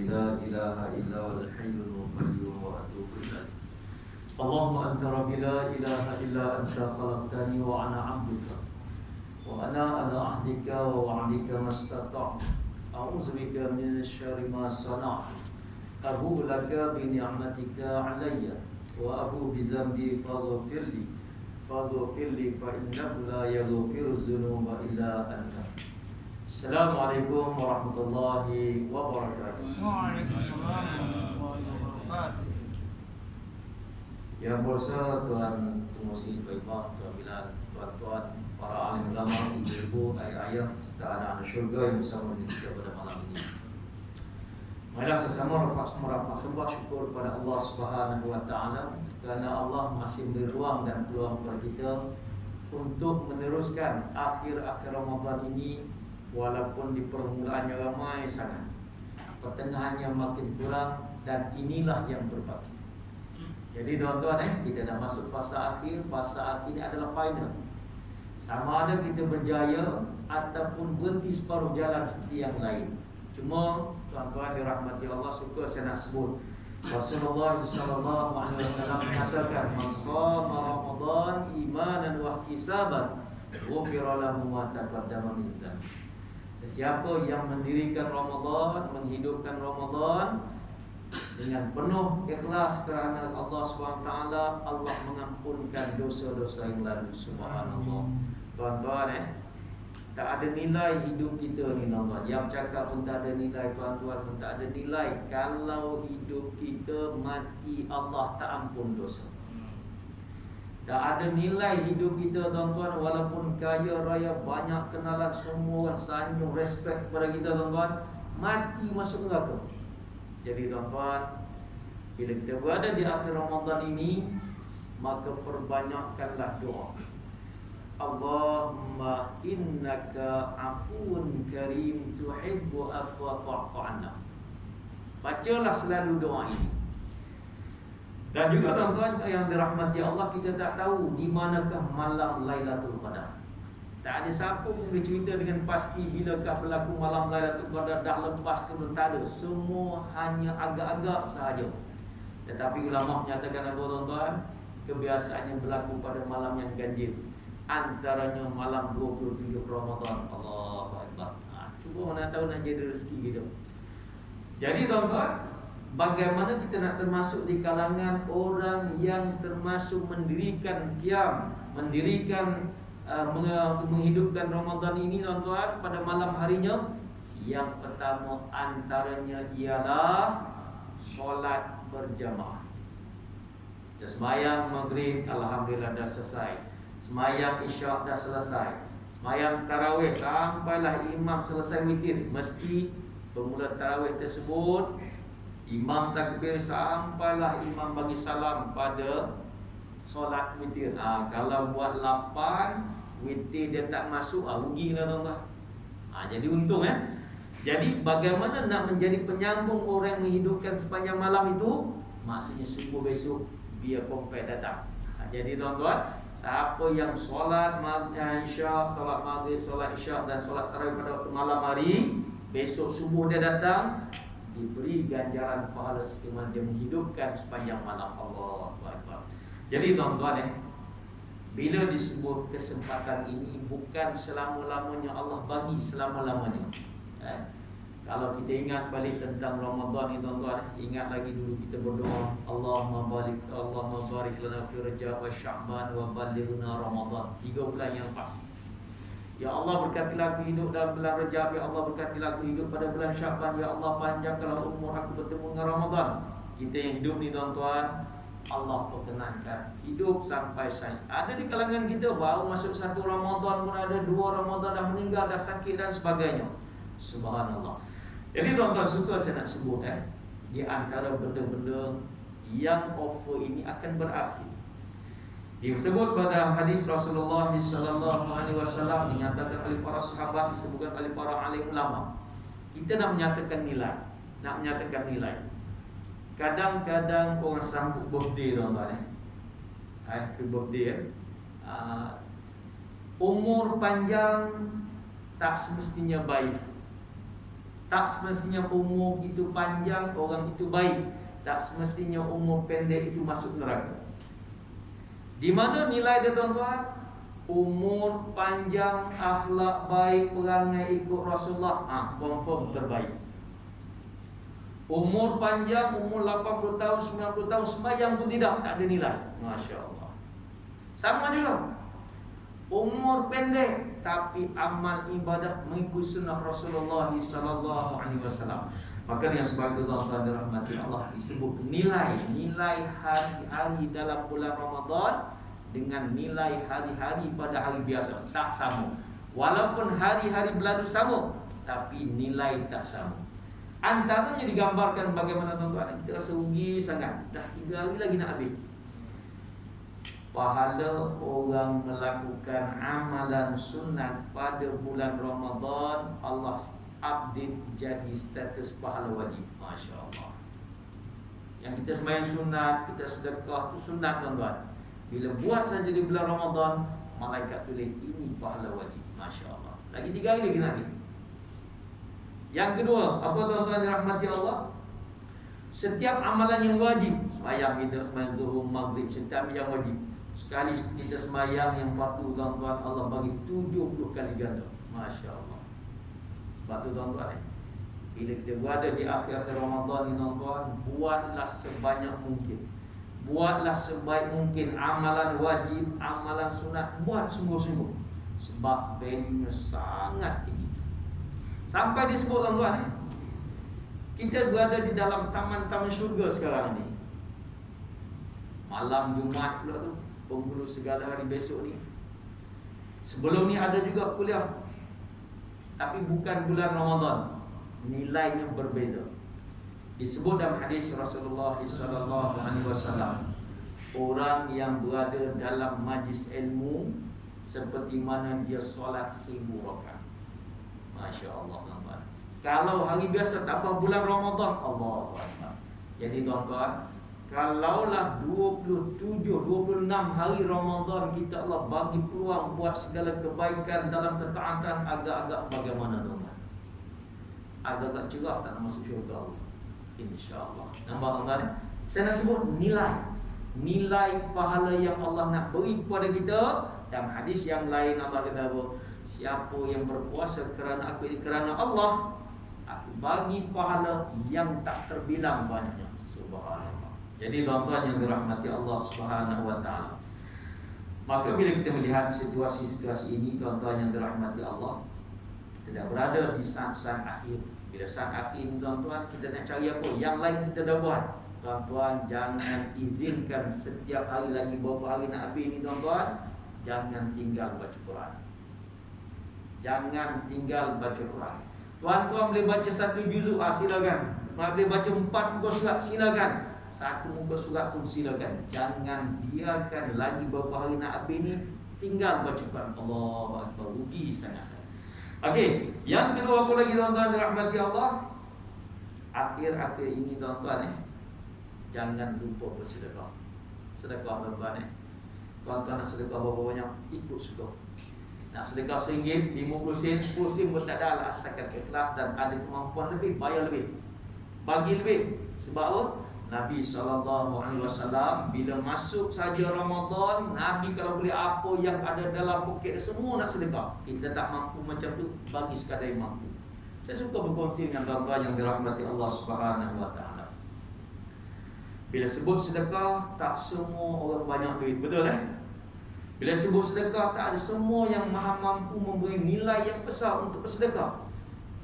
لا إله إلا هو الحي القيوم وأتوب إليه. اللهم أنت ربي لا إله إلا أنت خلقتني وأنا عبدك وأنا على عهدك ووعدك ما استطعت أعوذ بك من شر ما صنعت أبوء لك بنعمتك علي وأبوء بذنبي فاغفر لي فإنه لا يغفر الذنوب إلا أنت. Assalamualaikum warahmatullahi wabarakatuh. Waalaikumsalam warahmatullahi wabarakatuh. Yang bersa Tuan Pengurusi Baibah, Tuan tuan-tuan, para alim ulama, ibu-ibu, ayah-ayah, serta anak-anak syurga yang bersama dengan kita pada malam ini. Marilah sesama merafak sembah syukur kepada Allah Subhanahu wa taala kerana Allah masih memberi ruang dan peluang kepada kita untuk meneruskan akhir-akhir Ramadan ini. Walaupun di permulaannya ramai sangat, pertengahannya makin kurang, dan inilah yang berbaki. Jadi tuan-tuan, kita dah masuk fasa akhir. Fasa akhir ini adalah final. Sama ada kita berjaya ataupun berhenti separuh jalan seperti yang lain. Cuma tuan-tuan dirahmati Allah, suka saya nak sebut Rasulullah sallallahu alaihi wasallam mengatakan, "Man shama Ramadan imanan wa ihtisaban, ghufira lahu ma taqaddama min dhanbi." Sesiapa yang mendirikan Ramadan, menghidupkan Ramadan dengan penuh ikhlas kerana Allah SWT, Allah mengampunkan dosa-dosa yang lalu. Subhanallah. Tuan-tuan, tak ada nilai hidup kita ni, tuan-tuan. Yang cakap pun tak ada nilai, tuan-tuan pun tak ada nilai kalau hidup kita mati Allah tak ampun dosa. Tak ada nilai hidup kita, tuan-tuan, walaupun kaya raya, banyak kenalan, semua orang sanjung, respect kepada kita, tuan-tuan, mati masuk neraka. Jadi tuan-tuan, bila kita berada di akhir Ramadan ini, maka perbanyakkanlah doa. Allahumma innaka afuun karim tuhibbu afwa fa'fu anna. Bacalah selalu doa ini. Dan juga tuan-tuan yang dirahmati Allah, kita tak tahu di manakah malam Lailatul Qadar. Tak ada siapa pun boleh cerita dengan pasti bilakah berlaku malam Lailatul Qadar, dah lepas ke belum, tak ada. Semua hanya agak-agak sahaja. Tetapi ulama menyatakan apa, tuan-tuan? Kebiasaannya berlaku pada malam yang ganjil, antaranya malam 27 Ramadan. Allahu Akbar. Cuba mana tahu nak jadi rezeki kita. Jadi tuan-tuan, bagaimana kita nak termasuk di kalangan orang yang termasuk mendirikan qiyam, menghidupkan Ramadan ini, tuan-tuan, pada malam harinya? Yang pertama antaranya ialah solat berjamaah. Kita sembahyang maghrib, alhamdulillah dah selesai. Sembahyang isyak dah selesai. Sembahyang tarawih sampailah imam selesai witir. Mesti bermula tarawih tersebut, imam takbir sampailah imam bagi salam pada solat witir. Kalau buat 8 witir dia tak masuk, rugilah, tuan-tuan. Jadi untung. Jadi bagaimana nak menjadi penyambung orang yang menghidupkan sepanjang malam itu? Maksudnya subuh besok biar kompet datang. Jadi tuan-tuan, siapa yang solat isyak, solat maghrib, solat isyak dan solat tarawih pada waktu malam hari, besok subuh dia datang, diberi ganjaran pahala seperti dia menghidupkan sepanjang malam. Allahu Akbar. Jadi tuan-tuan, bila disebut kesempatan ini, bukan selama-lamanya Allah bagi selama-lamanya. Kalau kita ingat balik tentang Ramadan ni, tuan-tuan, ingat lagi dulu kita berdoa, Allahumma barik lana fi Rajab wa Sya'ban wa ballighna Ramadan. 3 bulan yang lepas. Ya Allah, berkatilah aku hidup dalam bulan Rajab. Ya Allah, berkatilah aku hidup pada bulan Sya'ban. Ya Allah, panjangkanlah umur aku bertemu dengan Ramadan. Kita yang hidup ni, tuan-tuan, Allah perkenankan hidup sampai saya. Ada di kalangan kita baru masuk 1 Ramadan pun ada, 2 Ramadan dah meninggal, dah sakit dan sebagainya. Subhanallah. Jadi tuan-tuan, suka saya nak sebut di antara benda-benda yang offer ini akan berakhir. Disebut pada hadis Rasulullah sallallahu alaihi wasallam, dinyatakan oleh para sahabat, disebutkan oleh para alim ulama. Kita nak menyatakan nilai. Kadang-kadang orang sambut birthday, tuan-tuan. Birthday. Umur panjang tak semestinya baik. Tak semestinya umur itu panjang orang itu baik. Tak semestinya umur pendek itu masuk neraka. Di mana nilai dia tuan-tuan? Umur panjang, akhlak baik, perangai ikut Rasulullah, confirm terbaik. Umur panjang, umur 80 tahun, 90 tahun, sembahyang pun tidak, tak ada nilai. Masya Allah. Sama juga. Umur pendek tapi amal ibadah mengikut sunnah Rasulullah sallallahu alaihi wasallam. Maka yang sebagai tuan-tuan dirahmati Allah, disebut nilai hari-hari dalam bulan Ramadan dengan nilai hari-hari pada hari biasa tak sama. Walaupun hari-hari berlalu sama, tapi nilai tak sama. Antaranya digambarkan bagaimana tuan-tuan, kita rasa rugi sangat, dah 3 hari lagi nak habis. Pahala orang melakukan amalan sunat pada bulan Ramadan, Allah update jadi status pahala wajib. Masya Allah. Yang kita sembahyang sunat, kita sedekah, itu sunat tuan-tuan. Bila buat saja di bulan Ramadan, malaikat tulis ini pahala wajib. Masya Allah. Lagi 3 hari lagi nanti. Yang kedua, apa tuan-tuan dirahmati Allah? Setiap amalan yang wajib, sembahyang kita, sembahyang zuhur, maghrib, setiap yang wajib. Sekali kita sembahyang yang fardu tuan-tuan, Allah bagi 70 kali ganda. Masya Allah. Sebab tu tuan-tuan, bila kita berada di akhir-akhir Ramadan ni tuan-tuan, buatlah sebanyak mungkin. Buatlah sebaik mungkin amalan wajib, amalan sunat, buat sungguh-sungguh. Sebab value-nya sangat tinggi. Sampai disebut tuan-tuan, kita berada di dalam taman-taman syurga sekarang ni. Malam Jumaat pula tu, penghulu segala hari besok ni. Sebelum ni ada juga kuliah, tapi bukan bulan Ramadan. Nilainya berbeza. Disebut dalam hadis Rasulullah sallallahu alaihi wasallam, orang yang berada dalam majlis ilmu seperti mana dia solat 1000 rakaat. Masya Allah tuan-tuan. Kalau hari biasa tak apa, bulan Ramadan, Allahu Akbar. Jadi tuan-tuan, kalaulah 26 hari Ramadan kita Allah bagi peluang buat segala kebaikan dalam ketaatan, agak-agak bagaimana tuan-tuan? Agak-agak cerah tak nak masuk syurga Allah. InsyaAllah. Nampak tuan-tuan? Saya nak sebut nilai pahala yang Allah nak beri kepada kita. Dalam hadis yang lain Allah kata apa? Siapa yang berpuasa kerana aku ini, kerana Allah, aku bagi pahala yang tak terbilang banyaknya. Subhanallah. Jadi tuan-tuan yang dirahmati Allah Subhanahu wa taala, maka bila kita melihat situasi-situasi ini tuan-tuan yang dirahmati Allah, kita dah berada di saat-saat akhir. Bila saat akhir ini tuan-tuan, kita nak cari apa? Yang lain kita dah buat. Tuan-tuan jangan izinkan setiap hari lagi beberapa hari nak habis ni tuan-tuan, jangan tinggal baca Quran. Jangan tinggal baca Quran. Tuan-tuan boleh baca 1 juzuk, silakan. Boleh baca 4 muka surat, silakan. 1 muka surat pun silakan. Jangan biarkan lagi beberapa hari nak habis ni tinggal baca Quran. Allahu Akbar, rugi sangat-sangat. Okey, yang kedua apa lagi tuan-tuan dirahmati Allah? Akhir-akhir ini tuan-tuan jangan lupa bersedekah. Sedekah tuan-tuan Tuan-tuan nak sedekah berapa banyak? Ikut suka. Nak sedekah RM1, 50 sen, 10 sen pun tak ada lah, asalkan ikhlas dan ada kemampuan lebih, bayar lebih, bagi lebih. Sebab apa? Nabi SAW bila masuk saja Ramadan, Nabi kalau boleh apa yang ada dalam poket semua nak sedekah. Kita tak mampu macam tu, bagi sekadar yang mampu. Saya suka berkongsi dengan tuan-tuan yang dirahmati Allah Subhanahu wa taala. Bila sebut sedekah, tak semua orang banyak duit, betul Bila sebut sedekah, tak ada semua yang maha mampu memberi nilai yang besar untuk bersedekah.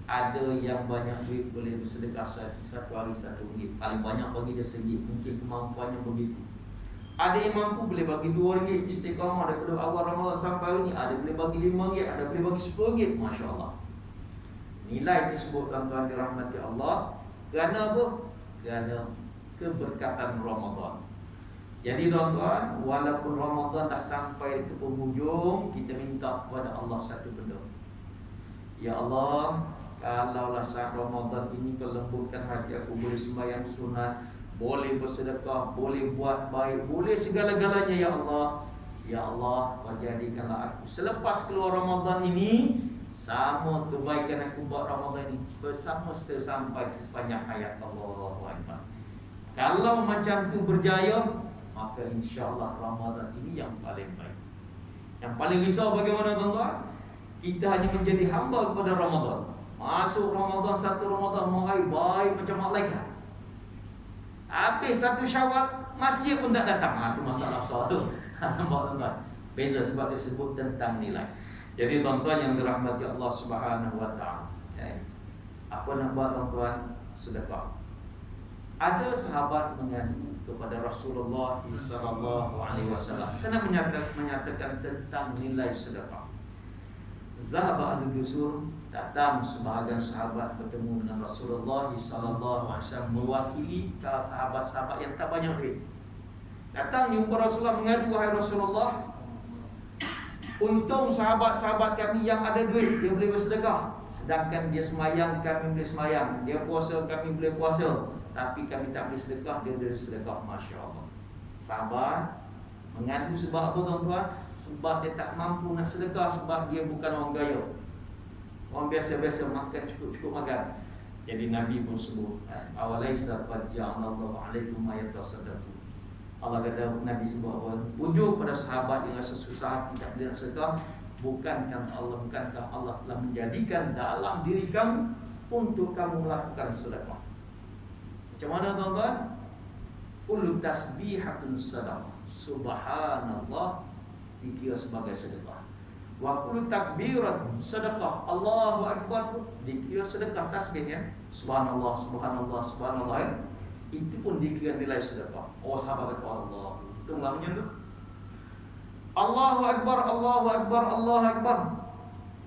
Ada yang banyak duit boleh bersedekah satu hari RM1. Paling banyak bagi dia RM1, mungkin kemampuannya begitu. Ada yang mampu boleh bagi RM2 istiqamah daripada awal Ramadan sampai hari ini. Ada boleh bagi RM5, ada boleh bagi RM10. Masya Allah. Nilai tersebut tuan-tuan dirahmati Allah. Kerana apa? Kerana keberkatan Ramadan. Jadi tuan-tuan, walaupun Ramadan dah sampai ke penghujung, kita minta kepada Allah satu benda. Ya Allah, kalaulah saat Ramadan ini kau lembutkan hati aku, boleh sembahyang sunat, boleh bersedekah, boleh buat baik, boleh segala-galanya ya Allah. Ya Allah, kau jadikanlah aku selepas keluar Ramadan ini Sama kebaikan aku buat Ramadan ini bersama sampai sepanjang hayat. Allahu Akbar. Kalau macam tu berjaya, maka insya-Allah Ramadan ini yang paling baik. Yang paling risau bagaimana tuan-tuan? Kita hanya menjadi hamba kepada Ramadan. Masuk Ramadan, satu Ramadan mulai baik macam malaikat. Habis satu Syawal, masjid pun tak datang. Itu masalah soal tu. Nampak tuan-tuan? Beza sebab dia sebut tentang nilai. Jadi tuan-tuan yang dirahmati Allah Subhanahu wa taala, apa nak buat tuan-tuan? Sedekah. Ada sahabat mengadu kepada Rasulullah sallallahu alaihi wasallam. Saya nak menyatakan tentang nilai sedekah. Zahaba ahli dusur, datang sebahagian sahabat bertemu dengan Rasulullah sallallahu alaihi wasallam mewakili sahabat-sahabat yang tak banyak duit. Datang jumpa Rasulullah mengadu, wahai Rasulullah, untung sahabat-sahabat kami yang ada duit dia boleh bersedekah, sedangkan dia semayang kami boleh semayang, dia puasa kami boleh puasa, tapi kami tak boleh sedekah, dia boleh sedekah. Masya Allah. Sahabat mengadu sebab apa tuan-tuan? Sebab dia tak mampu nak sedekah, sebab dia bukan orang kaya, orang biasa-biasa makan cukup-cukup makan. Jadi Nabi pun sebut, awalaisa qad ja'alallahu alaikum ma yatasaddaqu. Allah kata, Nabi sebut apa? Ujuk pada sahabat yang rasa susah tidak boleh nak sedekah, bukankah Allah telah menjadikan dalam diri kamu untuk kamu melakukan sedekah. Macam mana tuan-tuan? Kullu tasbihatun sadaqah. Subhanallah dikira sebagai sedekah. Wa kullu takbiratun sadaqah. Allahu Akbar dikira sedekah, tasbih ya. Subhanallah, subhanallah, subhanallah. Itu pun dikira nilai sedekah. Oh sahabat kata Allah, tunggu macam tu. Allahu Akbar, Allahu Akbar, Allahu Akbar.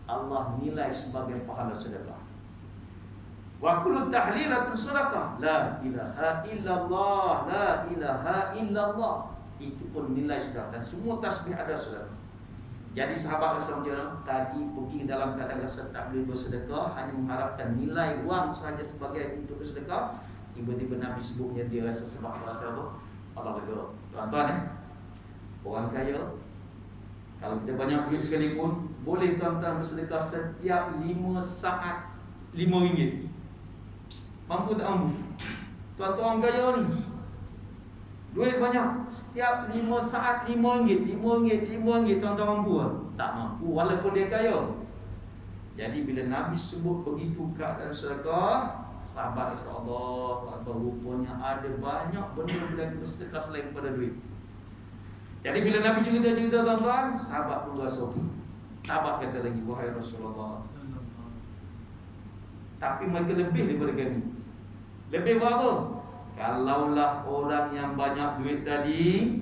Allah nilai sebagai pahala sedekah. Wa kullu tahlilatun sedekah. La ilaha illallah, la ilaha illallah. Itu pun nilai sedekah, dan semua tasbih ada sedekah. Jadi sahabat Rasulullah tadi pergi dalam keadaan rasa tak boleh bersedekah, hanya mengharapkan nilai wang sahaja sebagai untuk bersedekah. Tiba-tiba Nabi sebutnya dia rasa sebab rasa apa? Allah kata, tuan-tuan orang kaya, kalau kita banyak duit sekalipun, boleh tuan-tuan bersedekah setiap 5 saat RM5. Mampu tak mampu? Tuan-tuan orang kaya ni duit banyak, setiap 5 saat RM5, RM5, tuan-tuan mampu tak? Tak mampu, walaupun dia kaya. Jadi bila Nabi sebut begitu keadaan sedekah, sahabat insya-Allah rupanya ada banyak benda boleh bersedekah selain pada duit. Jadi bila Nabi cerita-cerita tuan-tuan, sahabat pun rasa. Sahabat kata lagi, wahai Rasulullah, tapi mereka lebih daripada kami. Lebih apa? Kalaulah orang yang banyak duit tadi,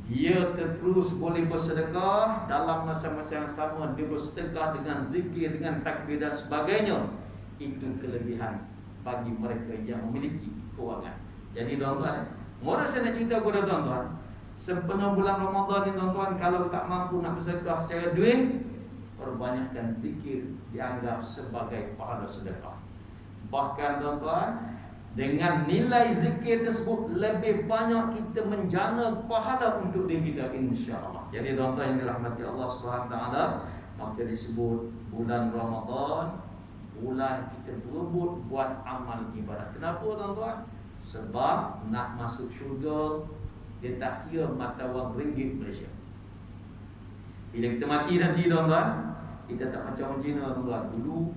dia terus boleh bersedekah, dalam masa-masa yang sama dia bersedekah dengan zikir, dengan takbir dan sebagainya, itu kelebihan bagi mereka yang memiliki kewangan. Jadi tuan-tuan, mula saya nak cerita kepada tuan-tuan, sepenuh bulan Ramadan ni tuan-tuan, kalau tak mampu nak bersedekah secara duit, perbanyakkan zikir dianggap sebagai pahala sedekah. Bahkan tuan-tuan, dengan nilai zikir tersebut lebih banyak kita menjana pahala untuk diri kita, insya-Allah. Jadi tuan-tuan yang dirahmati Allah Subhanahu taala, maka disebut bulan Ramadan bulan kita berebut buat amal ibadat. Kenapa tuan-tuan? Sebab nak masuk syurga, dia tak kira mata wang ringgit Malaysia. Bila kita mati nanti tuan-tuan, kita tak macam Cina tuan-tuan. Dulu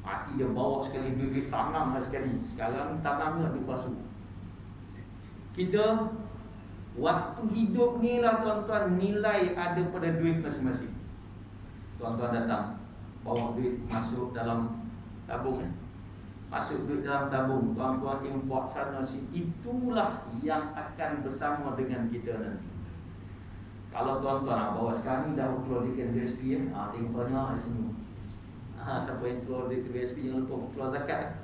mati dia bawa sekali duit tanam sekali. Sekarang tanamnya dipasuh. Kita waktu hidup ni lah tuan-tuan, nilai ada pada duit masing-masing. Tuan-tuan datang bawa duit masuk dalam tabung, masuk duit dalam tabung, tuan-tuan import sana sini, itulah yang akan bersama dengan kita nanti. Kalau tuan-tuan bawa sekarang ni dah keluar di BSP tengok banyak semua. Siapa yang keluar di BSP jangan lupa keluar zakat.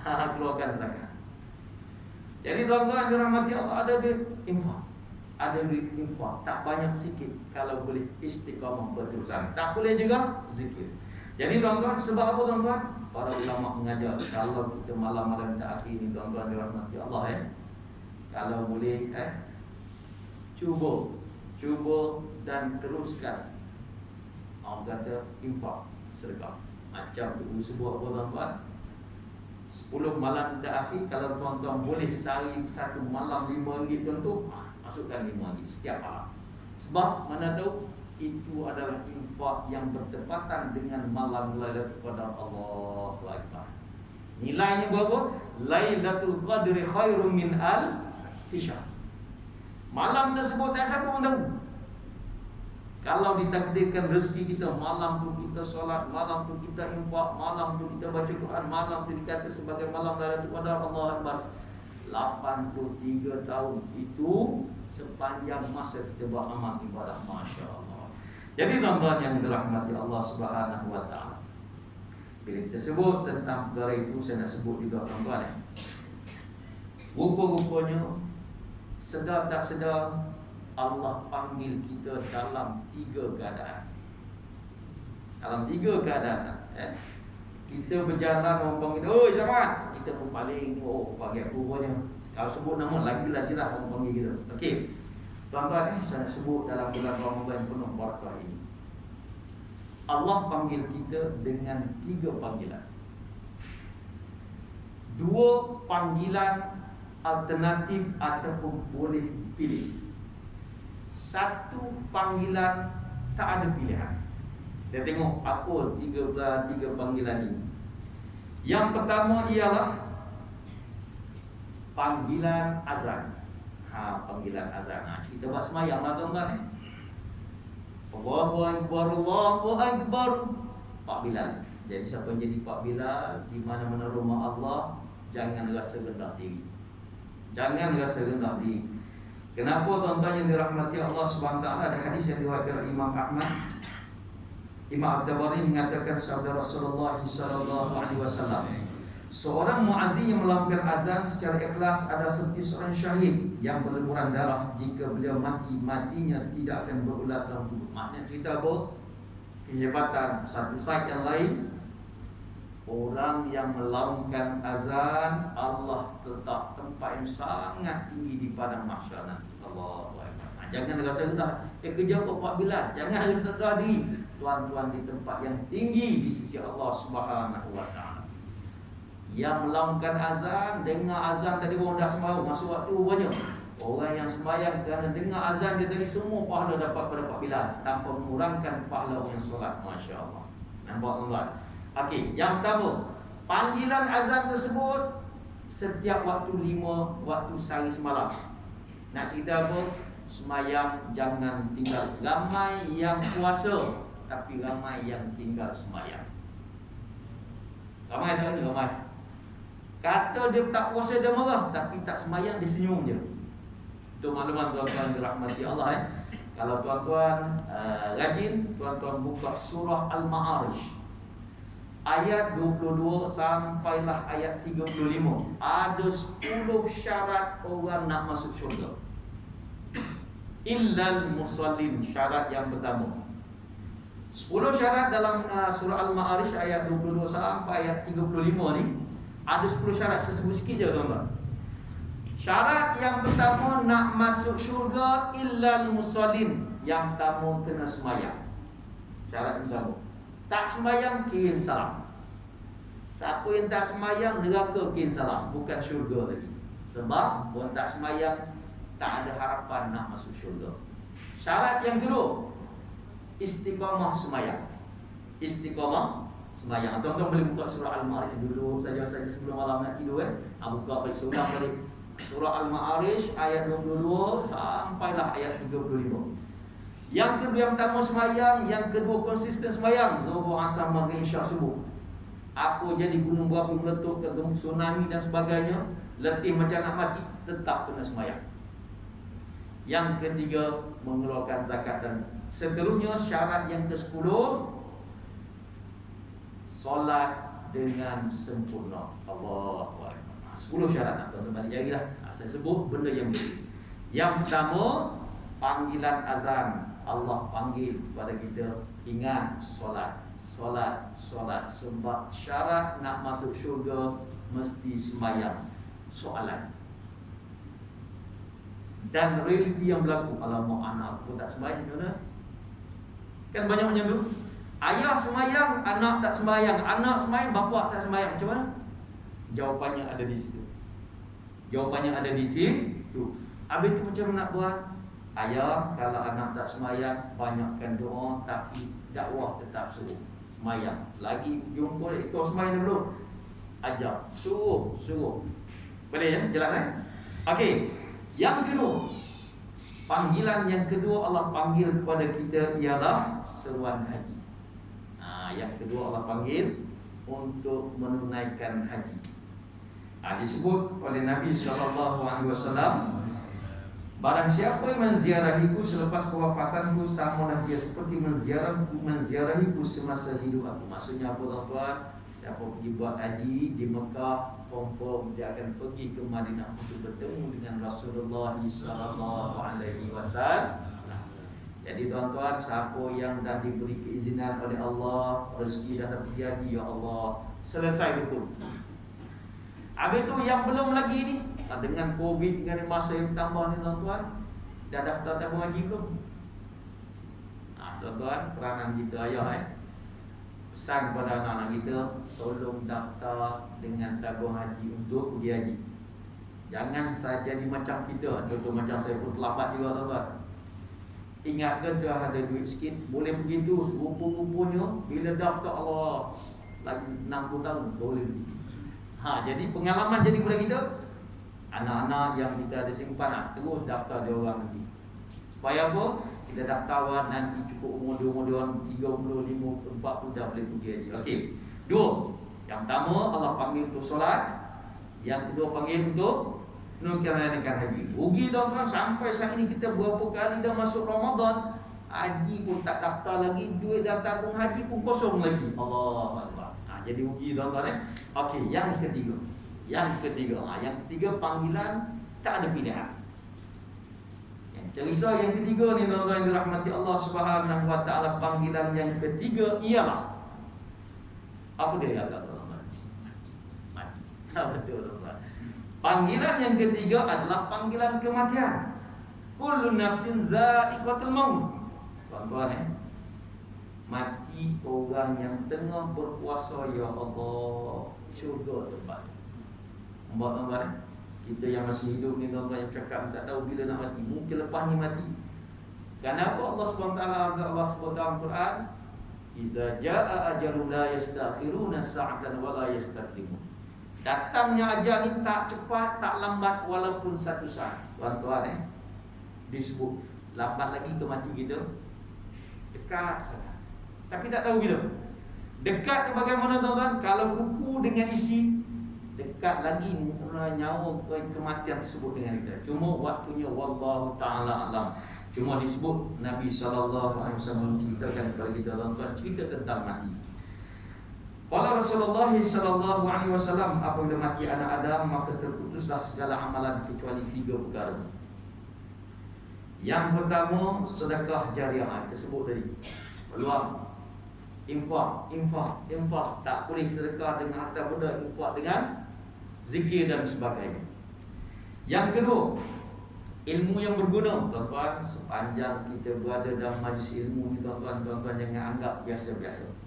Keluarkan zakat. Jadi tuan-tuan dirahmati Allah, ada duit infak, ada duit infak, tak banyak sikit. Kalau boleh istiqamah berterusan, tak boleh juga zikir. Jadi tuan-tuan, sebab apa tuan-tuan? Para ulama mengajar, kalau kita malam-malam terakhir ni tuan-tuan dirahmati Allah, kalau boleh cuba dan teruskan. Orang kata infak, sedekah. Macam dulu sebut apa tuan-tuan, 10 malam terakhir, kalau tuan-tuan boleh sehari satu malam RM5 tentu, masukkan RM5 setiap malam. Sebab mana tahu itu adalah infak yang bertepatan dengan malam Lailatul Qadar. Allahu Akbar. Nilainya berapa? Lailatul Qadri khairum min alfi syahr. Malam tersebut tak siapa pun tahu. Kalau ditakdirkan rezeki kita, malam tu kita solat, malam tu kita infak, malam tu kita baca Quran, malam tu dikata sebagai malam Lailatul Qadar. Allahu Akbar. 83 tahun itu sepanjang masa kita buat amal ibadah, Masya Allah. Jadi tuan-tuan yang dirahmati Allah Subhanahu wa ta'ala, bila kita sebut tentang perkara itu, saya nak sebut juga tuan-tuan, rupa-rupanya sedar tak sedar Allah panggil kita dalam 3 keadaan. Dalam 3 keadaan, kita berjalan, orang panggil, "Oi Samad," kita pun paling, oh panggil aku rupanya. Kalau sebut nama lagi lah jelas orang panggil kita. Okey, tuan-tuan, saya nak sebut dalam bulan Ramadan penuh barakah ini, Allah panggil kita dengan 3 panggilan. 2 panggilan alternatif ataupun boleh pilih. 1 panggilan tak ada pilihan. Kita tengok apa 3 panggilan ini. Yang pertama ialah panggilan azan. Panggilan azan. Kita buat semayang lah tuan-tuan. Allahu Akbar, Allahu Akbar, Pak Bilal. Jadi siapa jadi Pak Bilal di mana-mana rumah Allah, jangan rasa rendah diri. Jangan rasa rendah diri. Kenapa tuan-tuan yang dirahmati Allah SWT? Ada hadis yang diriwayatkan Imam Ahmad, Imam At-Tabari mengatakan sabda Rasulullah SAW, seorang muazzin yang melakukan azan secara ikhlas ada seperti seorang syahid yang berleburan darah. Jika beliau mati, matinya tidak akan berulat dalam tubuh. Maknanya cerita apa? Kehebatan satu side yang lain, orang yang melakukan azan, Allah letak tempat yang sangat tinggi di padang mahsyar nanti. Allahu Akbar. Jangan rasa rendah. Kerja apa Pak Bilal? Jangan rasa rendah diri. Tuan-tuan di tempat yang tinggi di sisi Allah Subhanahu wa ta'ala. Yang melakukan azan, dengar azan tadi orang dah sembahyang masa waktu rupanya. Orang yang sembahyang kerana dengar azan dia tadi, semua pahala dapat pada Pak Bilal tanpa mengurangkan pahala orang yang solat. Masya Allah. Nampak tuan-tuan? Okey, yang pertama, panggilan azan tersebut setiap waktu 5 waktu sehari semalam. Nak cerita apa? Semayang jangan tinggal. Ramai yang puasa, tapi ramai yang tinggal semayang. Ramai tak ada? Ramai. Kata dia tak puasa dia marah, tapi tak semayang dia senyum je. Itu maklumat tuan-tuan dirahmati Allah. Kalau tuan-tuan rajin, tuan-tuan buka surah Al-Ma'arij ayat 22 sampailah ayat 35. Ada 10 syarat orang nak masuk syurga. Illal musallin, syarat yang pertama. 10 syarat dalam surah Al-Ma'arij ayat 22 sampai ayat 35 ni. Ada 10 syarat, saya sebut sikit je tuan-tuan. Syarat yang pertama nak masuk syurga illal musallin. Yang pertama kena semayang. Syarat pertama. Tak semayang, kirim salam. Siapa yang tak semayang, neraka kirim salam, bukan syurga lagi. Sebab orang tak semayang tak ada harapan nak masuk syurga. Syarat yang kedua, istiqamah semayang. Istiqamah semayang. Tuan-tuan boleh buka surah Al-Ma'arij dulu saja sebelum malam nak tidur. Buka balik surah balik. Surah Al-Ma'arij ayat 22 sampailah ayat 35. Yang kedua, yang pertama semayang. Yang kedua konsisten semayang. Zuhur, asar, maghrib, isyak, subuh. Apa jadi gunung berapi meletup, tsunami dan sebagainya, letih macam nak mati, tetap kena semayang. Yang ketiga, mengeluarkan zakat. Dan seterusnya syarat yang ke-10, solat dengan sempurna. Allahu Akbar. 10 syarat. Tuan-tuan balik jarilah. Saya sebut benda yang mesti. Yang pertama, panggilan azan. Allah panggil kepada kita, ingat solat. Solat, solat. Sebab syarat nak masuk syurga mesti sembahyang. Soalan. Dan realiti yang berlaku, alamak anak aku tak sembahyang, mana? Kan banyak macam tu. Ayah semayang, anak tak semayang. Anak semayang, bapa tak semayang. Macam mana? Jawapannya ada di situ. Jawapannya ada di situ. Habis itu macam mana nak buat? Ayah, kalau anak tak semayang, banyakkan doa, tapi dakwah tetap suruh semayang. Lagi jumpa itu semayang dulu. Ajar, suruh. Boleh ya? Jelas Okey. Yang kedua, panggilan yang kedua Allah panggil kepada kita ialah seruan haji. Yang kedua Allah panggil untuk menunaikan haji. Disebut oleh Nabi SAW, barang siapa yang menziarahiku selepas kewafatanku, sama dia seperti menziarahiku semasa hidup aku. Maksudnya apa tuan-tuan? Siapa pergi buat haji di Mekah, confirm dia akan pergi ke Madinah untuk bertemu dengan Rasulullah SAW. Jadi tuan-tuan, siapa yang dah diberi keizinan oleh Allah, rezeki dah dapat jadi, ya Allah, selesai betul. Habis tu yang belum lagi ni, dengan Covid, dengan masa yang bertambah ni tuan-tuan, dah daftar tabung haji ke? Tuan-tuan, peranan kita ayah pesan kepada anak-anak kita, tolong daftar dengan tabung haji untuk pergi haji. Jangan saya jadi macam kita. Contoh macam saya pun terlambat juga tuan-tuan. Ingat ke dah ada duit sikit, boleh pergi tu. Rupa-rupanya bila daftar Allah lagi 60 tahun boleh pergi. Jadi pengalaman jadi kepada kita, anak-anak yang kita ada simpan, terus daftar dia orang lagi. Supaya apa? Kita daftar nanti cukup umur 30, 50, 40 dah boleh pergi haji. Okey. Dua. Yang pertama Allah panggil untuk solat. Yang kedua panggil untuk menunaikan haji. Rugi tuan-tuan, sampai saat ini kita berapa kali dah masuk Ramadan, haji pun tak daftar lagi, duit dah tabung haji pun kosong lagi. Allah Akbar. Jadi rugi tuan-tuan Okey, yang ketiga. Yang ketiga panggilan tak ada pilihan. Cerita yang ketiga ni tuan-tuan yang dirahmati Allah Subhanahu wa taala, panggilan yang ketiga ialah apa dia agak tuan-tuan? Mati. Betul tuan-tuan. Panggilan yang ketiga adalah panggilan kematian. Kullu nafsin za'iqatul maut. Tuan-tuan mati orang yang tengah berpuasa, ya Allah, syurga tempat. Nampak tuan-tuan kita yang masih hidup ni tuan-tuan yang cakap tak tahu bila nak mati, mungkin lepas ni mati. Kenapa Allah SWT Allah sebut dalam Quran, Iza ja'a ajalun la yastakhiruna sa'atan wa la yastaqdimun. Datangnya ajal ni tak cepat, tak lambat, walaupun satu saat. Tuan-tuan disebut lambat lagi ke mati kita, dekat sangat, tapi tak tahu bila. Dekat tu bagaimana tuan-tuan? Kalau kuku dengan isi, dekat lagi nyawa kematian tersebut dengan kita. Cuma waktunya wallahu ta'ala alam. Cuma disebut Nabi SAW menceritakan kepada kita tuan-tuan, cerita tentang mati. Qala Rasulullah SAW, apabila mati anak Adam, maka terputuslah segala amalan kecuali 3 perkara. Yang pertama, sedekah jariah, tersebut tadi. Peluang infak. Tak boleh sedekah dengan harta benda, infak dengan zikir dan sebagainya. Yang kedua, ilmu yang berguna. Tuan-tuan, sepanjang kita berada dalam majlis ilmu ni tuan-tuan jangan anggap biasa-biasa.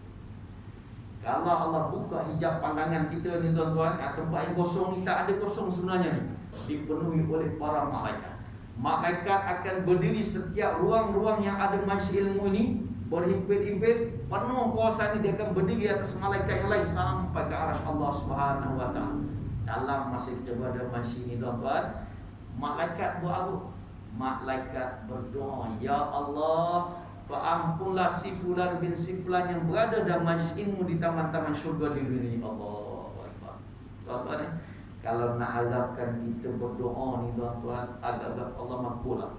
Kalau Allah buka hijab pandangan kita ni tuan-tuan, tempat yang kosong ni tak ada kosong sebenarnya ni, dipenuhi oleh para malaikat. Malaikat akan berdiri setiap ruang-ruang yang ada majlis ilmu ini, berhimpit-himpit, penuh kawasan ini. Dia akan berdiri atas malaikat yang lain sampai ke arasy Allah Subhanahu wa taala. Dalam masa kita berada majlis ini tuan-tuan, malaikat buat apa? Malaikat berdoa, ya Allah, ampunlah si fulan bin si fulan yang berada dalam majlis ilmu di taman-taman syurga di dunia ini. Allah Akbar. Tuan-tuan kalau nak harapkan kita berdoa ni tuan-tuan, agak-agak Allah makbul lah.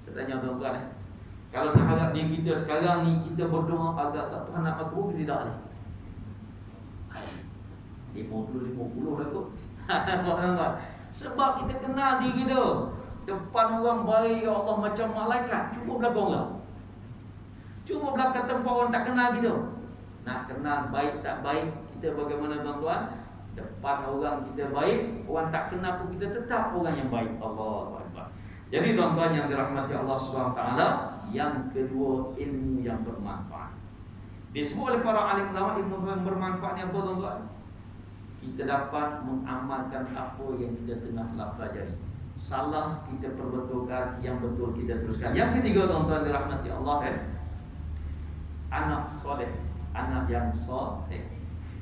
Saya tanya tuan-tuan kalau nak harap diri kita sekarang ni kita berdoa agak-agak Tuhan nak makbul tidak ni? 50 lah kot. Sebab kita kenal diri kita. Depan orang baik, ya Allah, macam malaikat. Cuba belakang orang. Cuba belakang tempat orang tak kenal kita. Nak kenal baik tak baik kita bagaimana tuan-tuan? Depan orang kita baik, orang tak kenal pun kita tetap orang yang baik. Allah Akbar. Jadi tuan-tuan yang dirahmati Allah SWT, yang kedua ilmu yang bermanfaat. Disebut oleh para alim ulama ilmu yang bermanfaat ni apa tuan-tuan? Kita dapat mengamalkan apa yang kita telah pelajari. Salah kita perbetulkan, yang betul kita teruskan. Yang ketiga tuan-tuan dirahmati Allah, anak soleh, anak yang soleh.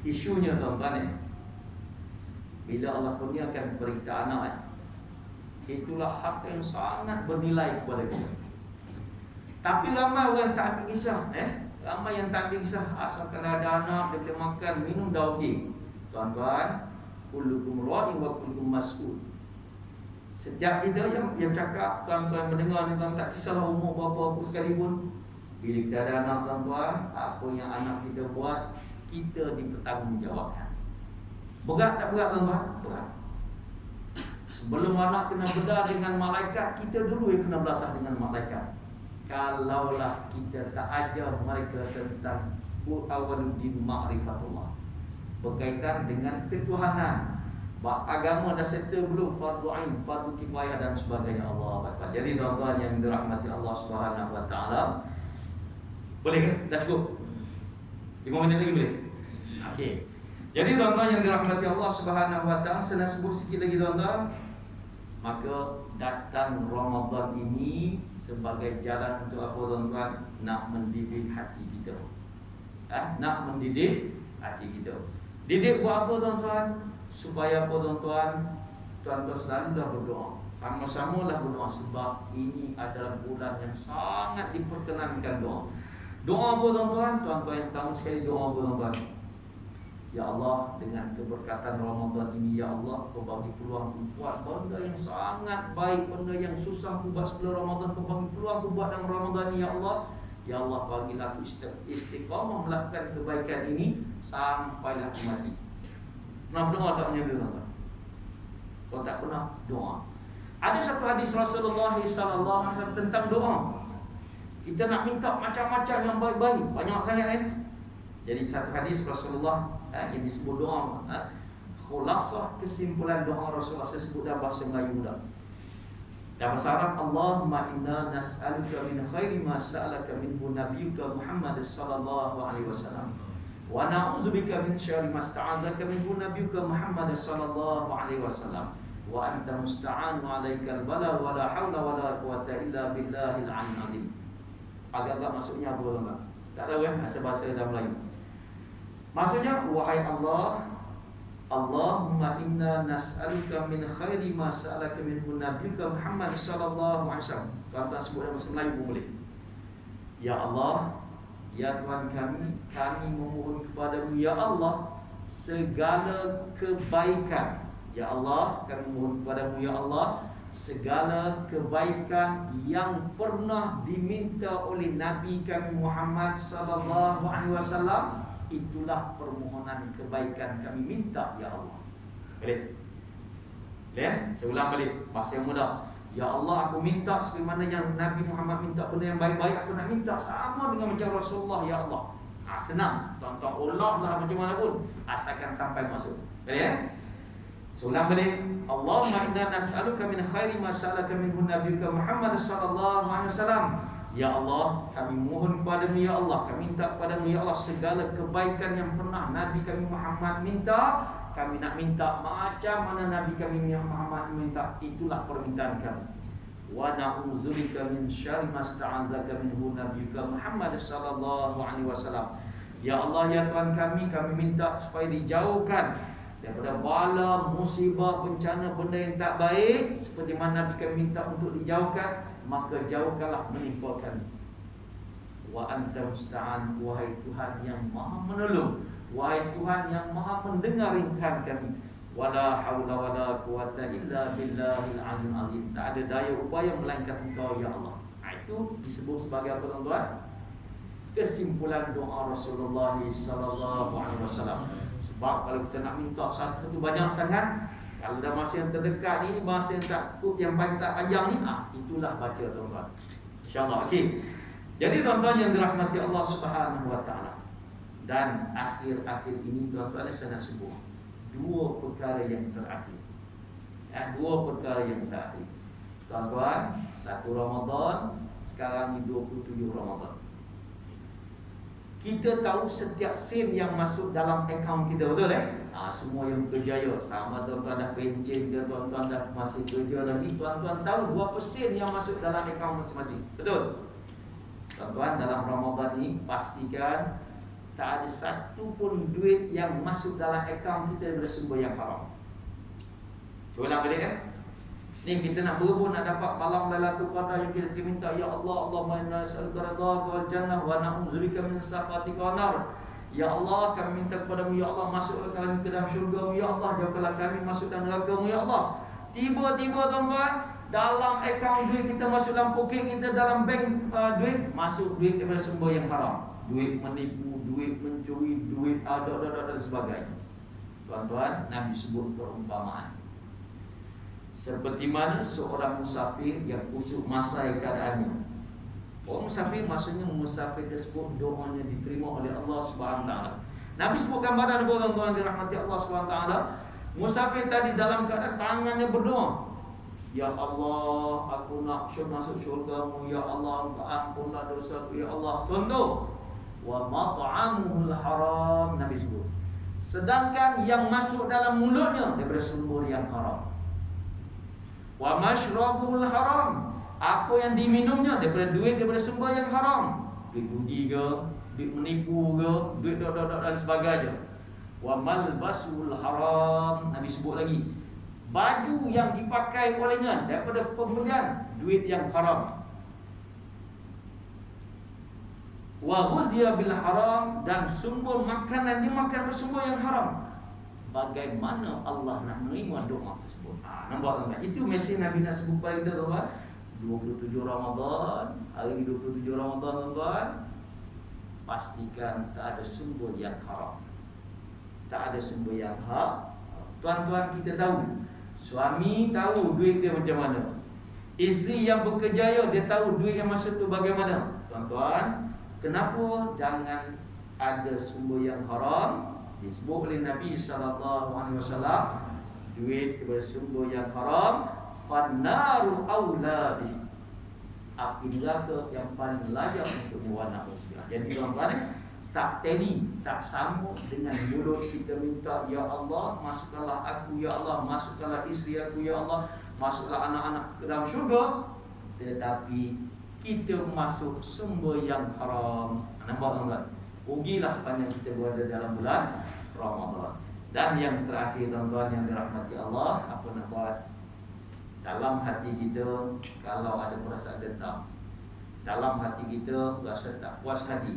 Isunya tuan-tuan, bila Allah kurniakan kepada kita anak, itulah hak yang sangat bernilai kepada kita. Tapi ramai orang tak ambil kisah, ramai yang tak ambil kisah. Asalkan ada anak, dia boleh makan, minum dah okey. Tuan-tuan, kullukum ra'in wa kullukum mas'ul. Setiap kita yang cakap, tuan-tuan mendengar ni, tuan tak kisahlah umur berapa sekalipun. Bila kita ada anak tuan-tuan, apa yang anak kita buat, kita dipertanggungjawabkan. Berat tak berat tuan-tuan? Berat. Sebelum anak kena bedah dengan malaikat, kita dulu yang kena belasah dengan malaikat. Kalaulah kita tak ajar mereka tentang awaluddin ma'rifatullah, berkaitan dengan ketuhanan, agama dah settle belum, fardu ain, fardu kifayah dan sebagainya. Allah Akbar. Jadi tuan-tuan yang dirahmati Allah Subhanahu wa taala, boleh ke? Dah cukup? 5 minit lagi boleh? Okey. Jadi tuan-tuan yang dirahmati Allah Subhanahu wa taala, saya nak sebut sikit lagi tuan-tuan. Maka datang Ramadan ini sebagai jalan untuk apa tuan-tuan? Nak mendidik hati kita. Nak mendidik hati kita. Didik buat apa tuan-tuan? Supaya apa tuan-tuan? Tuan-tuan selalu dah berdoa. Sama-sama lah berdoa, sebab ini adalah bulan yang sangat diperkenankan doa. Doa apa tuan-tuan? Tuan-tuan yang tahu sekali doa apa tuan-tuan? Ya Allah, dengan keberkatan Ramadan ini, Ya Allah, Kau bagi peluang aku buat benda yang sangat baik, benda yang susah aku buat setelah Ramadan, Kau bagi peluang aku buat dalam Ramadan ini, Ya Allah. Ya Allah, bagilah aku istiqamah melakukan kebaikan ini sampailah aku mati. Pernah berdoa tak macam tu tuan-tuan? Kau tak pernah doa. Ada satu hadis Rasulullah SAW tentang doa. Kita nak minta macam-macam yang baik-baik, banyak sangat kan? Jadi satu hadis Rasulullah yang disebut doa, khulasah kesimpulan doa Rasulullah, saya sebut dalam bahasa Melayu mudah. Dalam bahasa Arab, Allahumma inna nas'aluka min khairi ma sa'alaka minhu nabiyyuka Muhammad sallallahu alaihi wasallam, wa na'udzubika min syarri ma sta'adzaka minhu nabiyyuka Muhammad sallallahu alaihi wasallam, wa anta musta'anu 'alaikal bala wa la haula wa la quwwata illa billahil 'aliyyil 'azim. Agak-agak maksudnya apa tuan-tuan? Tak tahu bahasa dalam Melayu. Maksudnya, wahai Allah, Allahumma inna nas'aluka min khairi ma sa'alaka minhu nabiyyuka Muhammad sallallahu alaihi wasallam. Tuan-tuan sebut dalam bahasa Melayu pun boleh. Ya Allah, ya Tuhan kami memohon kepadamu, Ya Allah, segala kebaikan. Ya Allah, kami memohon kepadamu, Ya Allah, segala kebaikan yang pernah diminta oleh Nabi kami Muhammad sallallahu alaihi wasallam, itulah permohonan kebaikan kami minta, Ya Allah. Boleh? Boleh? Saya ulang balik, bahasa yang mudah. Ya Allah, aku minta sebagaimana yang Nabi Muhammad minta benda yang baik-baik, aku nak minta sama dengan macam Rasulullah, Ya Allah. Senang. Tuan-tuan Allah lah macam mana pun, asalkan sampai masuk. Boleh? Ulang balik. Allahumma inna nas'aluka min khairi ma sa'alaka minhu nabiyyuka Muhammad sallallahu alaihi wasallam. Ya Allah, kami mohon kepadamu, Ya Allah, kami minta kepadamu, Ya Allah, segala kebaikan yang pernah Nabi kami Muhammad minta, kami nak minta macam mana Nabi kami Muhammad minta, itulah permintaan kami. Wa na'udzubika min syarri ma sta'adzaka minhu nabiyyuka Muhammad sallallahu alaihi wasallam. Ya Allah, ya Tuhan kami minta supaya dijauhkan daripada bala, musibah, bencana, benda yang tak baik, seperti mana Nabi kami minta untuk dijauhkan, maka jauhkanlah menimpa kami. Wa anta musta'an, wahai Tuhan yang maha menolong, wahai Tuhan yang maha mendengar rintihan kami. Wala haula wala quwata illa billahil 'aliyyil 'azim. Tak ada daya upaya melainkan Engkau, Ya Allah. Itu disebut sebagai apa tuan-tuan? Kesimpulan doa Rasulullah sallallahu alaihi wasallam. Sebab kalau kita nak minta satu banyak sangat, kalau dah masa yang terdekat ni, masa yang tak cukup, yang paling tak panjang ni, itulah baca tuan-tuan. InsyaAllah. Okey. Jadi tuan-tuan yang dirahmati Allah Subhanahu wa taala. Dan akhir-akhir ini tuan-tuan saya nak sebut dua perkara yang terakhir. Dua perkara yang terakhir. Tuan-tuan, satu Ramadan, Sekarang ni 27 Ramadan. Kita tahu setiap sen yang masuk dalam akaun kita, betul semua yang berjaya, sama tuan-tuan dah pencen ke, tuan-tuan dah masih kerja lagi, tuan-tuan tahu berapa sen yang masuk dalam akaun masing-masing, betul? Tuan-tuan, dalam Ramadan ni pastikan tak ada satu pun duit yang masuk dalam akaun kita daripada sumber yang haram. Ulang balik Ni kita nak berebut nak dapat malam Lailatul Qadar yang kita minta, ya Allah, Allahumma inna nas'aluka ridhaka wal jannah wa na'udzubika min sakhatika wan nar. Ya Allah, kami minta kepadamu, ya Allah, masukkan kami ke dalam syurga-Mu, ya Allah, jauhkanlah kami masuk dalam neraka-Mu, ya Allah. Tiba-tiba tuan-tuan, dalam akaun duit kita masuk dalam poket kita, dalam bank duit, masuk duit daripada sumber yang haram. Duit menipu, duit mencuri, duit dan sebagainya. Tuan-tuan, Nabi sebut perumpamaan. Seperti mana seorang musafir yang kusuk masai keadaannya. Orang musafir maksudnya musafir tersebut doanya diterima oleh Allah Subhanahu Wa Taala. Nabi sebutkan pada tuan-tuan dirahmati Allah Subhanahu Wa Taala, musafir tadi dalam keadaan tangannya berdoa, ya Allah, aku nak masuk syurga-Mu, ya Allah, ampunlah dosaku, ya Allah. Contoh, wa mat'amuhul haram, Nabi sebut. Sedangkan yang masuk dalam mulutnya daripada sumber yang haram. Wa mashrabuhul haram, apa yang diminumnya daripada duit daripada sumber yang haram. Duit budi ke, duit menipu ke, duit dan sebagainya. Wa malbasuhul haram, Nabi sebut lagi, baju yang dipakai olehnya daripada pembelian duit yang haram. Wa ghuziya bil haram, dan sumber makanan dimakan bersumber yang haram. Bagaimana Allah nak menerima doa tersebut? Nampak tak? Itu mesej Nabi nak sebut pada kita, tuan-tuan. 27 Ramadan, hari 27 Ramadan, tuan-tuan, pastikan tak ada sumber yang haram, tak ada sumber yang hak. Tuan-tuan, kita tahu, suami tahu duit dia macam mana, isteri yang berkerjaya dia tahu duit yang masuk tu bagaimana. Tuan-tuan, kenapa jangan ada sumber yang haram? Disebut oleh Nabi SAW, duit daripada sumber yang haram, fannaru aula bih, api neraka yang paling layak untuk mewarna usia. Jadi tuan-tuan, tak teli, tak sama dengan mulut kita minta, ya Allah, masukkanlah aku, ya Allah, masukkanlah isteri aku, ya Allah, masuklah anak-anak ke dalam syurga, tetapi kita masuk sumber yang haram. Nampak tuan-tuan? Rugilah sepanjang kita berada dalam bulan Ramadan. Dan yang terakhir, tuan-tuan yang dirahmati Allah, apa nak buat? Dalam hati kita kalau ada perasaan dendam, dalam hati kita rasa tak puas hati,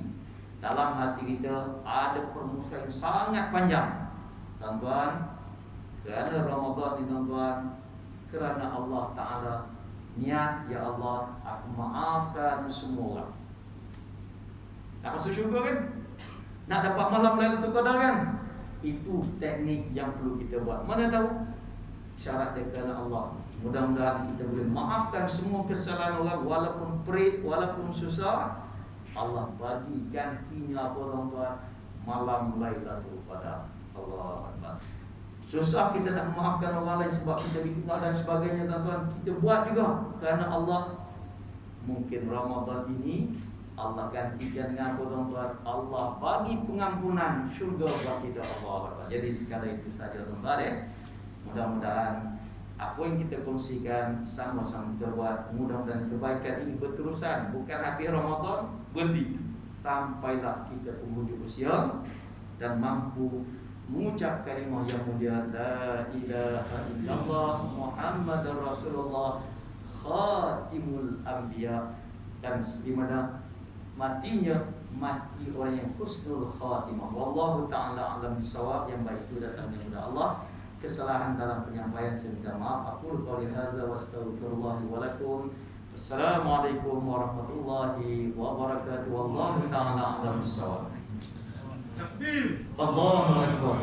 dalam hati kita ada permusuhan yang sangat panjang, tuan-tuan, kerana Ramadan ni, tuan-tuan, kerana Allah Ta'ala niat, ya Allah, aku maafkan semua orang. Nak masuk syurga kan? Nak dapat malam Lailatul Qadar kan? Itu teknik yang perlu kita buat. Mana tahu syarat dia kerana Allah. Mudah-mudahan kita boleh maafkan semua kesalahan orang, walaupun perit, walaupun susah. Allah bagi gantinya apa, tuan-tuan? Malam Lailatul Qadar. Allah Akbar. Susah kita nak memaafkan orang lain sebab kita bikin dan sebagainya, tuan-tuan. Kita buat juga kerana Allah. Mungkin Ramadan ini Allah gantikan dengan apa, tuan-tuan? Allah bagi pengampunan syurga buat kita, Allah. Jadi sekadar itu saja, tuan-tuan. Mudah-mudahan apa yang kita kongsikan sama-sama kita buat. Mudah-mudahan kebaikan ini berterusan, bukan habis Ramadan berhenti, sampailah kita penghujung usia dan mampu mengucap kalimah yang mulia, la ilaha illallah Muhammadur Rasulullah khatimul anbiya, dan sebagaimana matinya mati orang yang husnul khatimah. Wallahu ta'ala alam bisawab. Yang baik itu datangnya kepada Allah. Kesalahan dalam penyampaian saya minta maaf. Aku qouli hadza wa astaghfirullah wa lakum. Assalamualaikum warahmatullahi wabarakatuh. Wallahu ta'ala alam bisawab. Takbir. Allahu akbar.